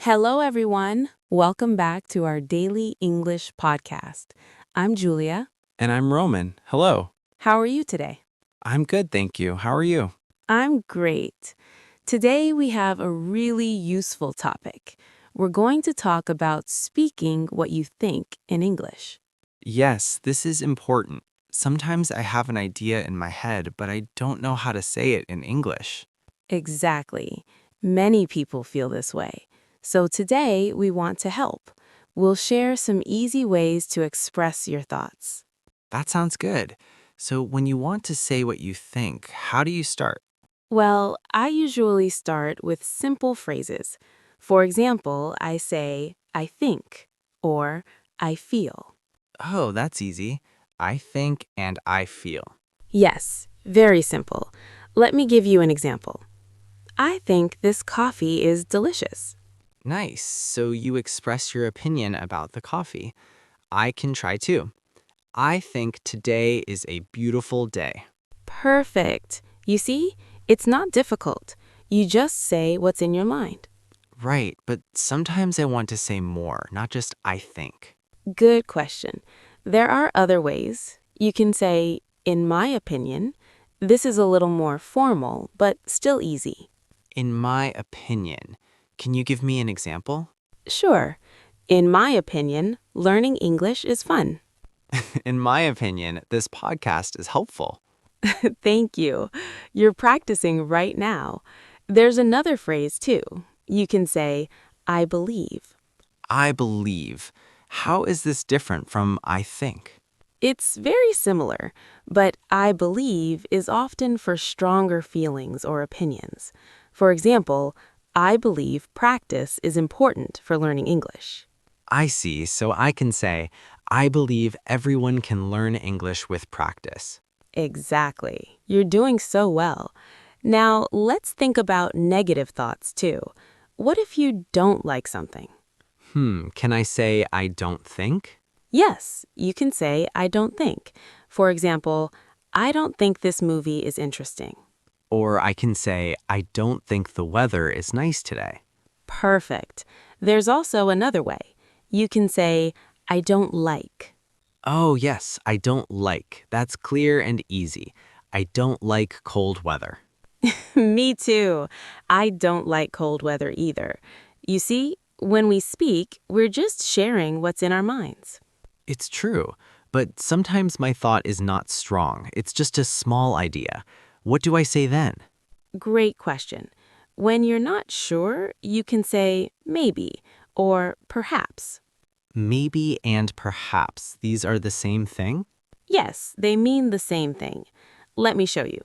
Hello, everyone. Welcome back to our daily English podcast. I'm Julia. And I'm Roman. Hello. How are you today? I'm good, thank you. How are you? I'm great. Today, we have a really useful topic. We're going to talk about speaking what you think in English. Yes, this is important. Sometimes I have an idea in my head, but I don't know how to say it in English. Exactly. Many people feel this way. So today, we want to help. We'll share some easy ways to express your thoughts. That sounds good. So, when you want to say what you think, how do you start? Well, I usually start with simple phrases. For example, I say, I think, or I feel. Oh, that's easy. I think and I feel. Yes, very simple. Let me give you an example. I think this coffee is delicious. Nice. So, you express your opinion about the coffee. I can try too. I think today is a beautiful day. Perfect. You see, it's not difficult. You just say what's in your mind. Right, but sometimes I want to say more, not just I think. Good question. There are other ways. You can say, in my opinion. This is a little more formal, but still easy. In my opinion, can you give me an example? Sure. In my opinion, learning English is fun. In my opinion, this podcast is helpful. Thank you. You're practicing right now. There's another phrase, too. You can say, I believe. I believe. How is this different from I think? It's very similar, but I believe is often for stronger feelings or opinions. For example, I believe practice is important for learning English. I see, so I can say, I believe everyone can learn English with practice. Exactly. You're doing so well. Now, let's think about negative thoughts too. What if you don't like something? Can I say I don't think? Yes, you can say, I don't think. For example, I don't think this movie is interesting. Or I can say, I don't think the weather is nice today. Perfect. There's also another way. You can say, I don't like. Oh, yes, I don't like. That's clear and easy. I don't like cold weather. Me too. I don't like cold weather either. You see, when we speak, we're just sharing what's in our minds. It's true, but sometimes my thought is not strong. It's just a small idea. What do I say then? Great question. When you're not sure, you can say maybe or perhaps. Maybe and perhaps. These are the same thing? Yes, they mean the same thing. Let me show you.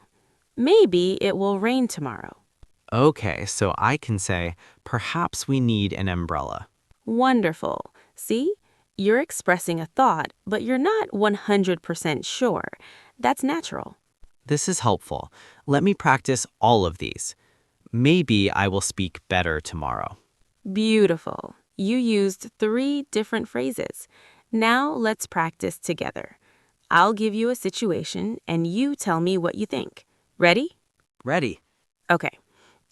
Maybe it will rain tomorrow. Okay, so I can say, perhaps we need an umbrella. Wonderful. See? You're expressing a thought, but you're not 100% sure. That's natural. This is helpful. Let me practice all of these. Maybe I will speak better tomorrow. Beautiful. You used 3 different phrases. Now let's practice together. I'll give you a situation and you tell me what you think. Ready? Ready. Okay.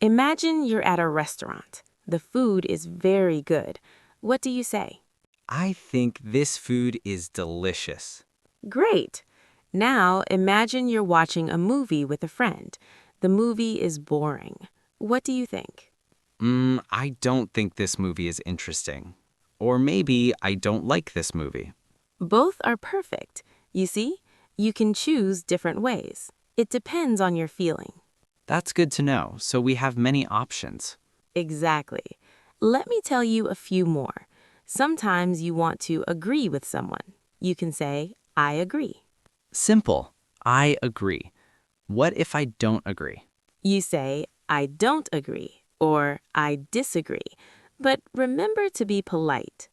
Imagine you're at a restaurant. The food is very good. What do you say? I think this food is delicious. Great. Now imagine you're watching a movie with a friend. The movie is boring. What do you think? I don't think this movie is interesting. Or maybe I don't like this movie. Both are perfect. You see, you can choose different ways. It depends on your feeling. That's good to know, so we have many options. Exactly. Let me tell you a few more. Sometimes you want to agree with someone. You can say, I agree. Simple. I agree. What if I don't agree? You say, I don't agree, or I disagree. But remember to be polite.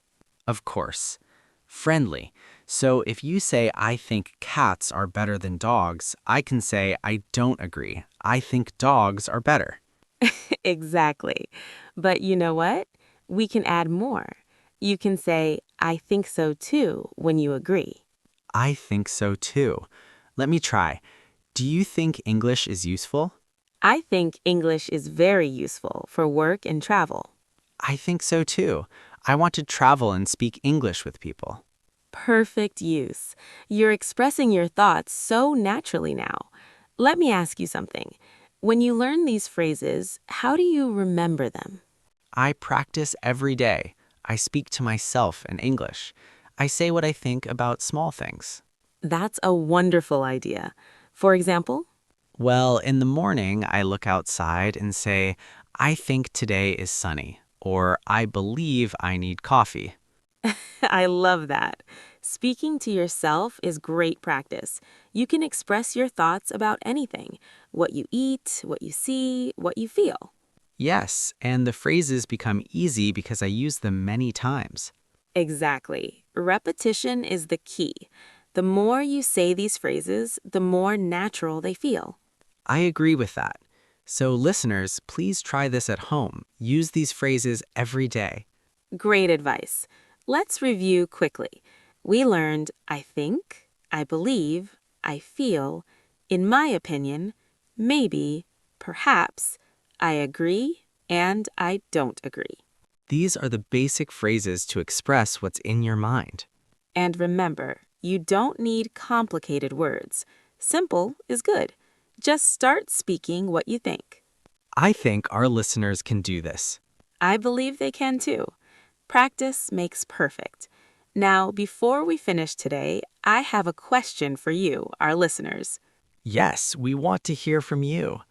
Of course. Friendly. So if you say I think cats are better than dogs, I can say I don't agree. I think dogs are better. Exactly. But you know what? We can add more. You can say, I think so too, when you agree. I think so too. Let me try. Do you think English is useful? I think English is very useful for work and travel. I think so too. I want to travel and speak English with people. Perfect use. You're expressing your thoughts so naturally now. Let me ask you something. When you learn these phrases, how do you remember them? I practice every day. I speak to myself in English. I say what I think about small things. That's a wonderful idea. For example, Well, in the morning, I look outside and say, I think today is sunny, or I believe I need coffee. I love that. Speaking to yourself is great practice. You can express your thoughts about anything, what you eat, what you see, what you feel. Yes, and the phrases become easy because I use them many times. Exactly. Repetition is the key. The more you say these phrases, the more natural they feel. I agree with that. So, listeners, please try this at home. Use these phrases every day. Great advice. Let's review quickly. We learned I think, I believe, I feel, in my opinion, maybe, perhaps, I agree, and I don't agree. These are the basic phrases to express what's in your mind. And remember, you don't need complicated words. Simple is good. Just start speaking what you think. I think our listeners can do this. I believe they can too. Practice makes perfect. Now, before we finish today, I have a question for you, our listeners. Yes, we want to hear from you.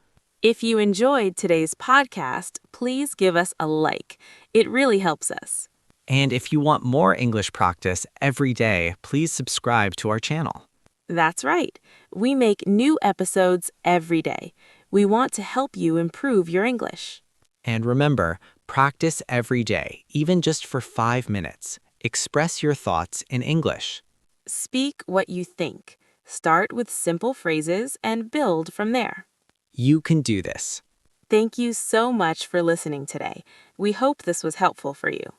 If you enjoyed today's podcast, please give us a like. It really helps us. And if you want more English practice every day, please subscribe to our channel. That's right. We make new episodes every day. We want to help you improve your English. And remember, practice every day, even just for 5 minutes. Express your thoughts in English. Speak what you think. Start with simple phrases and build from there. You can do this. Thank you so much for listening today. We hope this was helpful for you.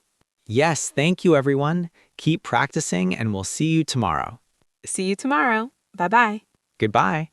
Yes, thank you, everyone. Keep practicing, and we'll see you tomorrow. See you tomorrow. Bye-bye. Goodbye.